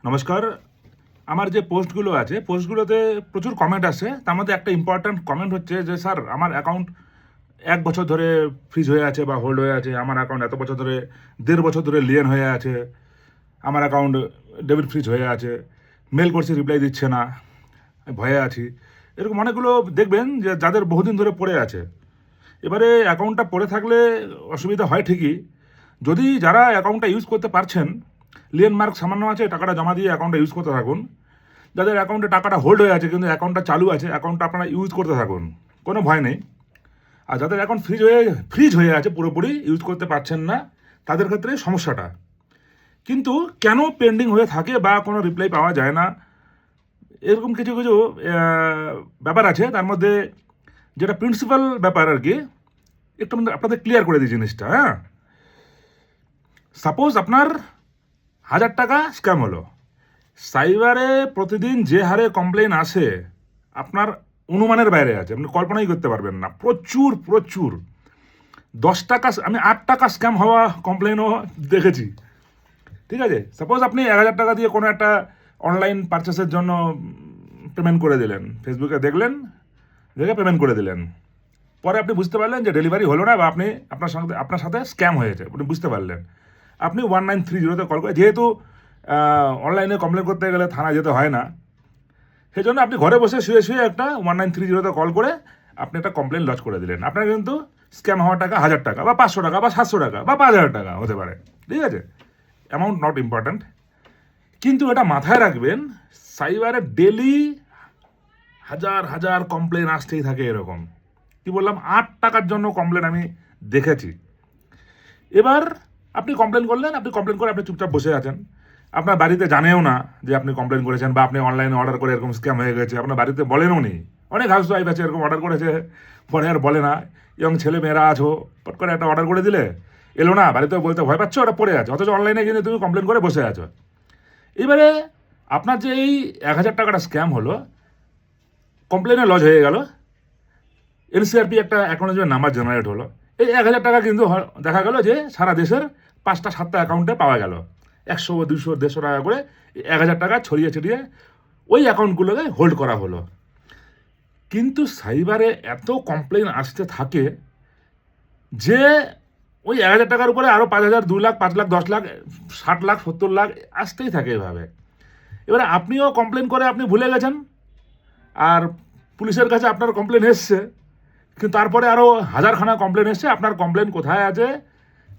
নমস্কার। আমার যে পোস্টগুলো আছে পোস্টগুলোতে প্রচুর কমেন্ট আসে। তার মধ্যে একটা ইম্পর্ট্যান্ট কমেন্ট হচ্ছে যে স্যার আমার অ্যাকাউন্ট 1 বছর ধরে ফ্রিজ হয়ে আছে বা হোল্ড হয়ে আছে, আমার অ্যাকাউন্ট এত বছর ধরে 1.5 বছর ধরে লিয়েন হয়ে আছে, আমার অ্যাকাউন্ট ডেবিট ফ্রিজ হয়ে আছে, মেল করছি রিপ্লাই দিচ্ছে না, ভয়ে আছি। এরকম অনেকগুলো দেখবেন যে যাদের বহুদিন ধরে পড়ে আছে। এবারে অ্যাকাউন্টটা পড়ে থাকলে অসুবিধা হয় ঠিকই, যদি যারা অ্যাকাউন্টটা ইউজ করতে পারছেন, লিয়েন মার্ক সামান্য আছে, টাকাটা জমা দিয়ে অ্যাকাউন্টটা ইউজ করতে থাকুন। যাদের অ্যাকাউন্টে টাকাটা হোল্ড হয়ে আছে কিন্তু অ্যাকাউন্টটা চালু আছে, অ্যাকাউন্টটা আপনারা ইউজ করতে থাকুন, কোনো ভয় নেই। আর যাদের অ্যাকাউন্ট ফ্রিজ হয়ে আছে, পুরোপুরি ইউজ করতে পারছেন না, তাদের ক্ষেত্রে সমস্যাটা। কিন্তু কেন পেন্ডিং হয়ে থাকে বা কোনো রিপ্লাই পাওয়া যায় না, এরকম কিছু কিছু ব্যাপার আছে। তার মধ্যে যেটা প্রিন্সিপাল ব্যাপার আর কি, একটু আপনাদের ক্লিয়ার করে দিই জিনিসটা। হ্যাঁ, সাপোজ আপনার 1000 টাকা স্ক্যাম হলো, সাইবারে প্রতিদিন যে হারে কমপ্লেন আসে আপনার অনুমানের বাইরে আছে, আপনি কল্পনাই করতে পারবেন না। প্রচুর প্রচুর 10 টাকা, আমি 8 টাকা স্ক্যাম হওয়া কমপ্লেনও দেখেছি। ঠিক আছে, সাপোজ আপনি 1000 টাকা দিয়ে কোনো একটা অনলাইন পারচেসের জন্য পেমেন্ট করে দিলেন, ফেসবুকে দেখলেন, দেখে পেমেন্ট করে দিলেন, পরে আপনি বুঝতে পারলেন যে ডেলিভারি হলো না বা আপনার সাথে স্ক্যাম হয়েছে, আপনি বুঝতে পারলেন। আপনি 1930-তে কল করে, যেহেতু অনলাইনে কমপ্লেন করতে গেলে থানায় যেতে হয় না, সেই জন্য আপনি ঘরে বসে শুয়ে শুয়ে একটা 1930-তে কল করে আপনি একটা কমপ্লেন লজ করে দিলেন। আপনার কিন্তু স্ক্যাম হওয়ার টাকা 1000 টাকা বা 500 টাকা বা 700 টাকা বা 5000 টাকা হতে পারে। ঠিক আছে, অ্যামাউন্ট নট ইম্পর্ট্যান্ট। কিন্তু এটা মাথায় রাখবেন, সাইবারে ডেলি হাজার হাজার কমপ্লেন আসতেই থাকে। এরকম কি বললাম, 8 টাকার জন্য কমপ্লেন আমি দেখেছি। এবার আপনি কমপ্লেন করলেন, আপনি কমপ্লেন করে আপনি চুপচাপ বসে আছেন, আপনার বাড়িতে জানেও না যে আপনি কমপ্লেন করেছেন, বা আপনি অনলাইনে অর্ডার করে এরকম স্ক্যাম হয়ে গেছে, আপনার বাড়িতে বলেনও নি। অনেক হাউস ওয়াইফ আছে এরকম অর্ডার করেছে, পরে আর বলে না। এবং ছেলে মেয়েরা আছো, পট করে একটা অর্ডার করে দিলে এলো না, বাড়িতেও বলতে ভয় পাচ্ছ, ওটা পড়ে আছে, অথচ অনলাইনে কিন্তু তুমি কমপ্লেন করে বসে আছো। এবারে আপনার যে এই 1000 টাকাটা স্ক্যাম হলো, কমপ্লেনে লজ হয়ে গেল, এনসিআরপি একটা অ্যাকাউন্টের নাম্বার জেনারেট হলো, এই 1000 টাকা কিন্তু দেখা গেল যে সারা দেশের 5টা 7টা অ্যাকাউন্টে পাওয়া গেল, 100 200 150 টাকা করে 1000 টাকা ছড়িয়ে ছিটিয়ে ওই অ্যাকাউন্টগুলোকে হোল্ড করা হলো। কিন্তু সাইবারে এত কমপ্লেন আসতে থাকে যে ওই 1000 টাকার উপরে আরও 5,000 2 লাখ 5 লাখ 10 লাখ 60 লাখ 70 লাখ আসতেই থাকে এভাবে। এবারে আপনিও কমপ্লেন করে আপনি ভুলে গেছেন, আর পুলিশের কাছে আপনার কমপ্লেন এসছে, কিন্তু তারপরে আরও হাজারখানা কমপ্লেন এসছে, আপনার কমপ্লেন কোথায় আছে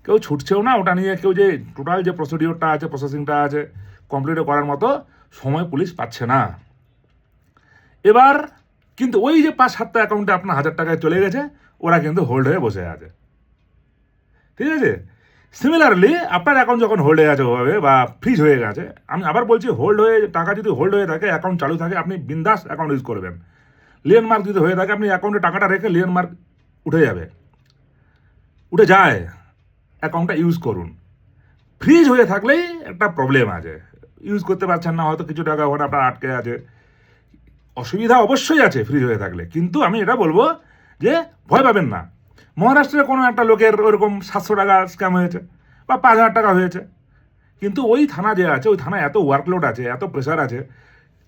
কেউ ছুটছেও না। ওটা নিয়ে কেউ যে টোটাল যে প্রসিডিওরটা আছে, প্রসেসিংটা আছে, কমপ্লিট করার মতো সময় পুলিশ পাচ্ছে না। এবার কিন্তু ওই যে 5-7টা অ্যাকাউন্টে আপনার 1000 টাকায় চলে গেছে, ওরা কিন্তু হোল্ড হয়ে বসে আছে। ঠিক আছে, সিমিলারলি আপনার অ্যাকাউন্ট যখন হোল্ড হয়ে আছে ওভাবে বা ফ্রিজ হয়ে গেছে, আমি আবার বলছি, হোল্ড হয়ে টাকা যদি হোল্ড হয়ে থাকে, অ্যাকাউন্ট চালু থাকে, আপনি বিন্দাস অ্যাকাউন্ট ইউজ করবেন। লিয়েন মার্ক যদি হয়ে থাকে, আপনি অ্যাকাউন্টে টাকাটা রেখে লিয়েন মার্ক উঠে যাবে, উঠে যায়, অ্যাকাউন্টটা ইউজ করুন। ফ্রিজ হয়ে থাকলেই একটা প্রবলেম আছে, ইউজ করতে পারছেন না, হয়তো কিছু টাকা ওখানে আপনার আটকে আছে, অসুবিধা অবশ্যই আছে ফ্রিজ হয়ে থাকলে। কিন্তু আমি এটা বলবো যে ভয় পাবেন না। মহারাষ্ট্রে কোনো একটা লোকের ওরকম 700 টাকা স্ক্যাম হয়েছে বা 5,000 টাকা হয়েছে, কিন্তু ওই থানা যে আছে, ওই থানায় এত ওয়ার্কলোড আছে, এত প্রেশার আছে,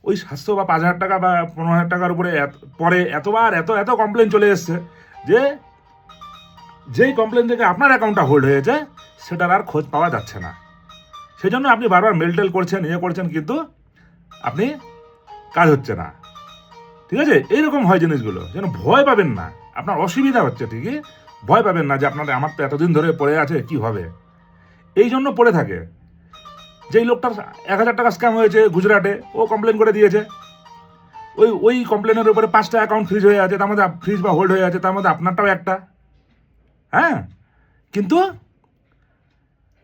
ওই 700 বা 5,000 টাকা বা 15,000 টাকার উপরে পরে এতবার এত এত কমপ্লেন চলে এসছে যে যেই কমপ্লেন থেকে আপনার অ্যাকাউন্টটা হোল্ড হয়েছে সেটার আর খোঁজ পাওয়া যাচ্ছে না। সেই জন্য আপনি বারবার মেলটেল করছেন, করছেন, কিন্তু আপনি কাজ হচ্ছে না। ঠিক আছে, এইরকম হয় জিনিসগুলো, যেন ভয় পাবেন না। আপনার অসুবিধা হচ্ছে ঠিকই, ভয় পাবেন না যে আমার তো এতদিন ধরে পড়ে আছে, কি হবে। এই জন্য পড়ে থাকে। যেই লোকটার 1000 টাকা স্ক্যাম হয়েছে গুজরাটে, ও কমপ্লেন করে দিয়েছে, ওই কমপ্লেনের উপরে 5টা অ্যাকাউন্ট ফ্রিজ হয়ে আছে, তার মধ্যে ফ্রিজ বা হোল্ড হয়ে আছে, তার মধ্যে আপনারটাও একটা। হ্যাঁ, কিন্তু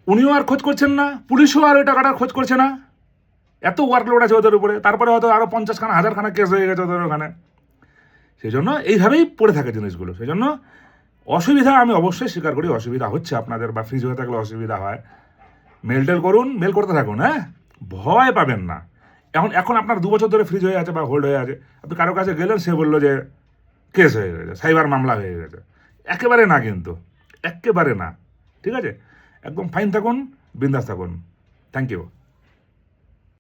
উনিও আর খোঁজ করছেন না, পুলিশও আর ওই টাকাটার খোঁজ করছে না, এত ওয়ার্কলোড আছে ওদের উপরে। তারপরে হয়তো আরও 50খানা 1000খানা কেস হয়ে গেছে ওদের ওখানে। সেই জন্য এইভাবেই পড়ে থাকে জিনিসগুলো। সেই জন্য অসুবিধা আমি অবশ্যই স্বীকার করি, অসুবিধা হচ্ছে আপনাদের, বা ফ্রিজ হয়ে থাকলে অসুবিধা হয়। মেল করুন, মেল করতে থাকুন। হ্যাঁ, ভয় পাবেন না। এখন আপনার 2 বছর ধরে ফ্রিজ হয়ে আছে বা হোল্ড হয়ে আছে, আপনি কারো কাছে গেলেন, সে বললো যে কেস হয়ে গেছে, সাইবার মামলা হয়ে গেছে। একেবারে না, কিন্তু একেবারে না। ঠিক আছে, একদম ফাইন থাকুন, বিন্দাস থাকুন। Thank you.